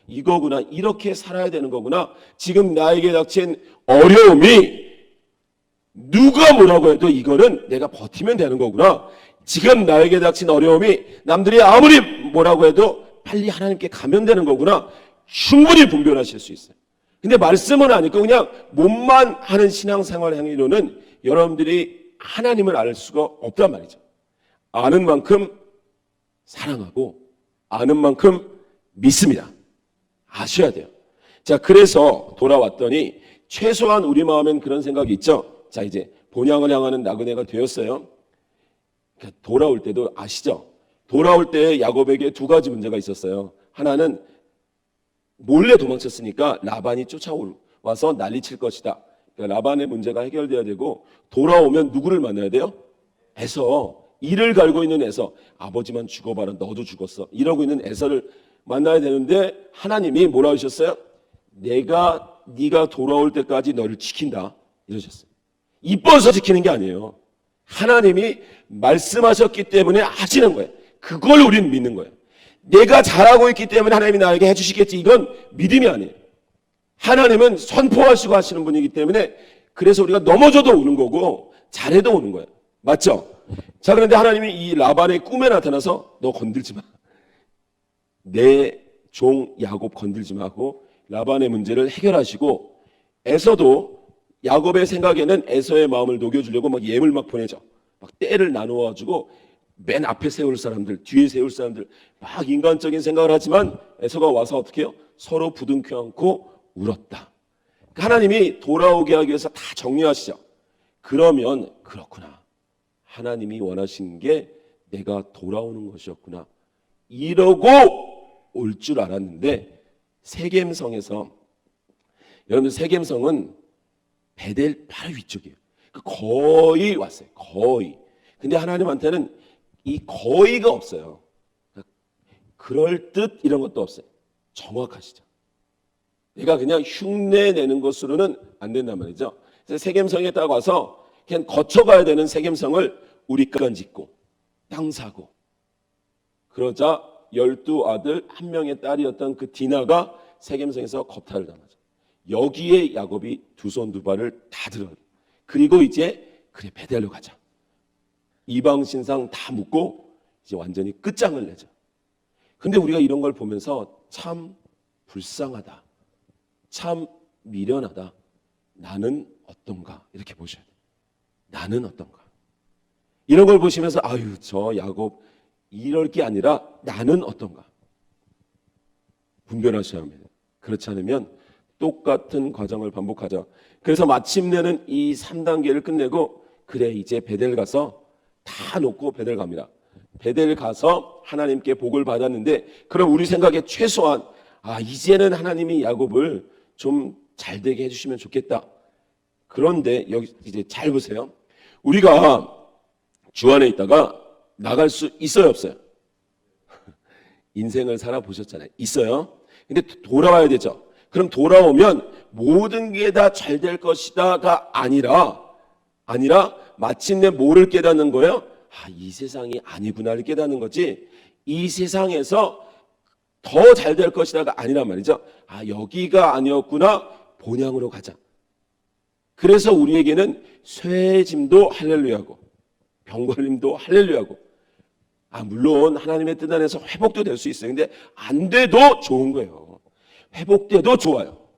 S1: 이거구나 이렇게 살아야 되는 거구나. 지금 나에게 닥친 어려움이 누가 뭐라고 해도 이거는 내가 버티면 되는 거구나. 지금 나에게 닥친 어려움이 남들이 아무리 뭐라고 해도 빨리 하나님께 가면 되는 거구나. 충분히 분별하실 수 있어요. 근데 말씀은 아니고 그냥 몸만 하는 신앙생활 행위로는 여러분들이 하나님을 알 수가 없단 말이죠. 아는 만큼 사랑하고 아는 만큼 믿습니다. 아셔야 돼요. 자, 그래서 돌아왔더니 최소한 우리 마음엔 그런 생각이 있죠. 자, 이제 본향을 향하는 나그네가 되었어요. 그러니까 돌아올 때도 아시죠? 돌아올 때 야곱에게 두 가지 문제가 있었어요. 하나는 몰래 도망쳤으니까 라반이 쫓아와서 난리칠 것이다. 그러니까 라반의 문제가 해결돼야 되고, 돌아오면 누구를 만나야 돼요? 에서, 이를 갈고 있는 에서. 아버지만 죽어봐라 너도 죽었어 이러고 있는 에서를 만나야 되는데 하나님이 뭐라 하셨어요? 네가 돌아올 때까지 너를 지킨다 이러셨어요. 이뻐서 지키는 게 아니에요. 하나님이 말씀하셨기 때문에 하시는 거예요. 그걸 우리는 믿는 거예요. 내가 잘하고 있기 때문에 하나님이 나에게 해주시겠지, 이건 믿음이 아니에요. 하나님은 선포하시고 하시는 분이기 때문에 그래서 우리가 넘어져도 오는 거고 잘해도 오는 거예요. 맞죠? 자, 그런데 하나님이 이 라반의 꿈에 나타나서 너 건들지 마, 내 종 야곱 건들지 마 하고 라반의 문제를 해결하시고, 에서도 야곱의 생각에는 에서의 마음을 녹여주려고 막 예물 막 보내죠. 막 떼를 나누어가지고 맨 앞에 세울 사람들, 뒤에 세울 사람들, 막 인간적인 생각을 하지만 에서가 와서 어떻게 해요? 서로 부둥켜 안고 울었다. 하나님이 돌아오게 하기 위해서 다 정리하시죠. 그러면 그렇구나, 하나님이 원하시는 게 내가 돌아오는 것이었구나 이러고 올 줄 알았는데, 세겜성에서, 여러분들 세겜성은 베델 바로 위쪽이에요. 거의 왔어요. 거의. 근데 하나님한테는 이 거의가 없어요. 그럴 듯 이런 것도 없어요. 정확하시죠. 내가 그냥 흉내 내는 것으로는 안 된단 말이죠. 그래서 세겜성에 딱 와서 그냥 거쳐가야 되는 세겜성을 우리가 짓고 땅 사고, 그러자 12아들 한 명의 딸이었던 그 디나가 세겜성에서 겁탈을 당하죠. 여기에 야곱이 두 손 두 발을 다 들어요. 그리고 이제 그래 베델로 가자. 이방 신상 다 묻고 이제 완전히 끝장을 내죠. 근데 우리가 이런 걸 보면서 참 불쌍하다, 참 미련하다, 나는 어떤가 이렇게 보셔야 돼요. 나는 어떤가. 이런 걸 보시면서 아유 저 야곱 이럴 게 아니라 나는 어떤가 분별하셔야 합니다. 그렇지 않으면 똑같은 과정을 반복하죠. 그래서 마침내는 이 3단계를 끝내고 그래 이제 베델 가서 다 놓고 베델 갑니다. 베델 가서 하나님께 복을 받았는데, 그럼 우리 생각에 최소한 이제는 하나님이 야곱을 좀 잘 되게 해주시면 좋겠다. 그런데 여기 이제 잘 보세요. 우리가 주 안에 있다가 나갈 수 있어요, 없어요? 인생을 살아보셨잖아요. 있어요. 근데 돌아와야 되죠. 그럼 돌아오면 모든 게 다 잘 될 것이다가 아니라 마침내 뭐를 깨닫는 거예요? 이 세상이 아니구나를 깨닫는 거지, 이 세상에서 더 잘 될 것이다가 아니란 말이죠. 여기가 아니었구나, 본향으로 가자. 그래서 우리에게는 쇠짐도 할렐루야고 병걸림도 할렐루야고, 물론 하나님의 뜻 안에서 회복도 될 수 있어요. 근데 안 돼도 좋은 거예요. 회복돼도 좋아요.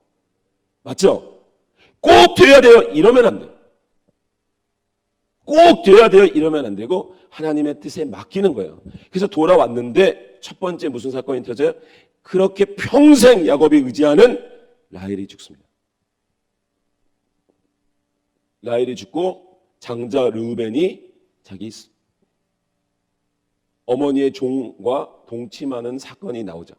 S1: 맞죠? 꼭 돼야 돼요, 이러면 안 돼요. 꼭 돼야 돼요, 이러면 안 되고 하나님의 뜻에 맡기는 거예요. 그래서 돌아왔는데 첫 번째 무슨 사건이 터져요? 그렇게 평생 야곱이 의지하는 라헬이 죽습니다. 라헬이 죽고 장자 르우벤이 자기 어머니의 종과 동침하는 사건이 나오죠.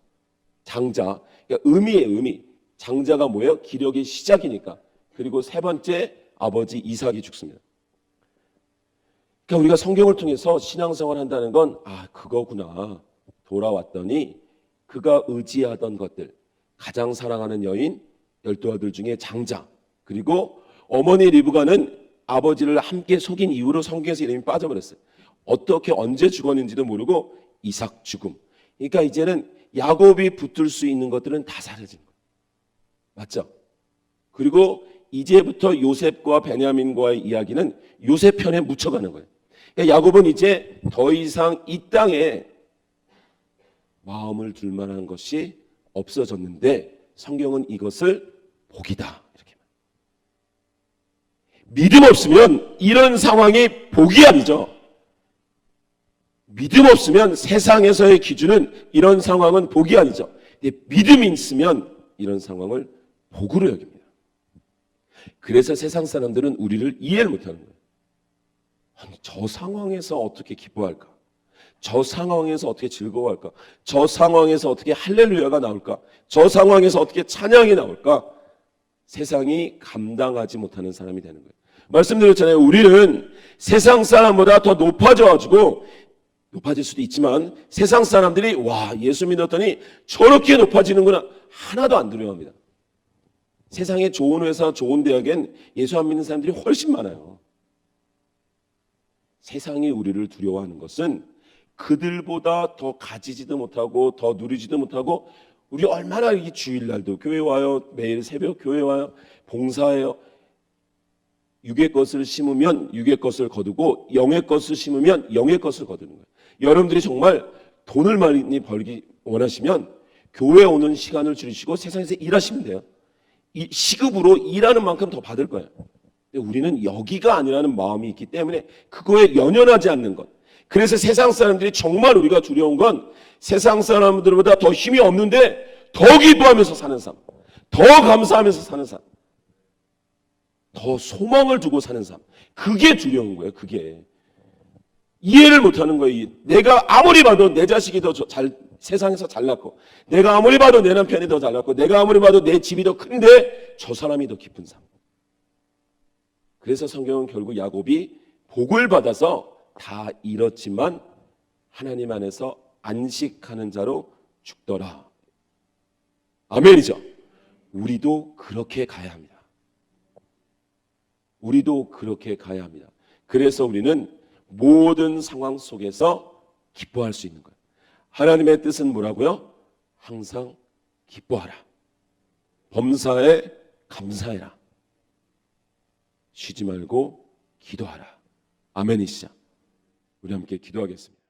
S1: 장자, 그러니까 의미. 장자가 뭐예요? 기력의 시작이니까. 그리고 세 번째, 아버지 이삭이 죽습니다. 그러니까 우리가 성경을 통해서 신앙생활 한다는 건 그거구나. 돌아왔더니 그가 의지하던 것들, 가장 사랑하는 여인, 12아들 중에 장자, 그리고 어머니 리브가는 아버지를 함께 속인 이후로 성경에서 이름이 빠져버렸어요. 어떻게 언제 죽었는지도 모르고 이삭 죽음. 그러니까 이제는 야곱이 붙들 수 있는 것들은 다 사라진 거예요. 맞죠? 그리고 이제부터 요셉과 베냐민과의 이야기는 요셉 편에 묻혀가는 거예요. 그러니까 야곱은 이제 더 이상 이 땅에 마음을 둘 만한 것이 없어졌는데 성경은 이것을 복이다, 이렇게. 믿음 없으면 이런 상황이 복이 아니죠. 믿음 없으면 세상에서의 기준은 이런 상황은 복이 아니죠. 믿음이 있으면 이런 상황을 복으로 여깁니다. 그래서 세상 사람들은 우리를 이해를 못하는 거예요. 저 상황에서 어떻게 기뻐할까? 저 상황에서 어떻게 즐거워할까? 저 상황에서 어떻게 할렐루야가 나올까? 저 상황에서 어떻게 찬양이 나올까? 세상이 감당하지 못하는 사람이 되는 거예요. 말씀드렸잖아요. 우리는 세상 사람보다 더 높아질 수도 있지만 세상 사람들이 예수 믿었더니 저렇게 높아지는구나, 하나도 안 두려워합니다. 세상에 좋은 회사, 좋은 대학엔 예수 안 믿는 사람들이 훨씬 많아요. 세상이 우리를 두려워하는 것은 그들보다 더 가지지도 못하고 더 누리지도 못하고, 우리 얼마나 이 주일날도 교회 와요, 매일 새벽 교회 와요, 봉사해요. 육의 것을 심으면 육의 것을 거두고 영의 것을 심으면 영의 것을 거두는 거예요. 여러분들이 정말 돈을 많이 벌기 원하시면 교회에 오는 시간을 줄이시고 세상에서 일하시면 돼요. 이 시급으로 일하는 만큼 더 받을 거예요. 근데 우리는 여기가 아니라는 마음이 있기 때문에 그거에 연연하지 않는 것. 그래서 세상 사람들이 정말 우리가 두려운 건 세상 사람들보다 더 힘이 없는데 더 기뻐하면서 사는 삶, 더 감사하면서 사는 삶, 더 소망을 두고 사는 삶. 그게 두려운 거예요. 그게 이해를 못하는 거예요. 내가 아무리 봐도 내 자식이 더 세상에서 잘났고, 내가 아무리 봐도 내 남편이 더 잘났고, 내가 아무리 봐도 내 집이 더 큰데 저 사람이 더 기쁜 삶. 그래서 성경은 결국 야곱이 복을 받아서 다 잃었지만 하나님 안에서 안식하는 자로 죽더라. 아멘이죠. 우리도 그렇게 가야 합니다. 우리도 그렇게 가야 합니다. 그래서 우리는 모든 상황 속에서 기뻐할 수 있는 거예요. 하나님의 뜻은 뭐라고요? 항상 기뻐하라. 범사에 감사해라. 쉬지 말고 기도하라. 아멘이시죠. 우리 함께 기도하겠습니다.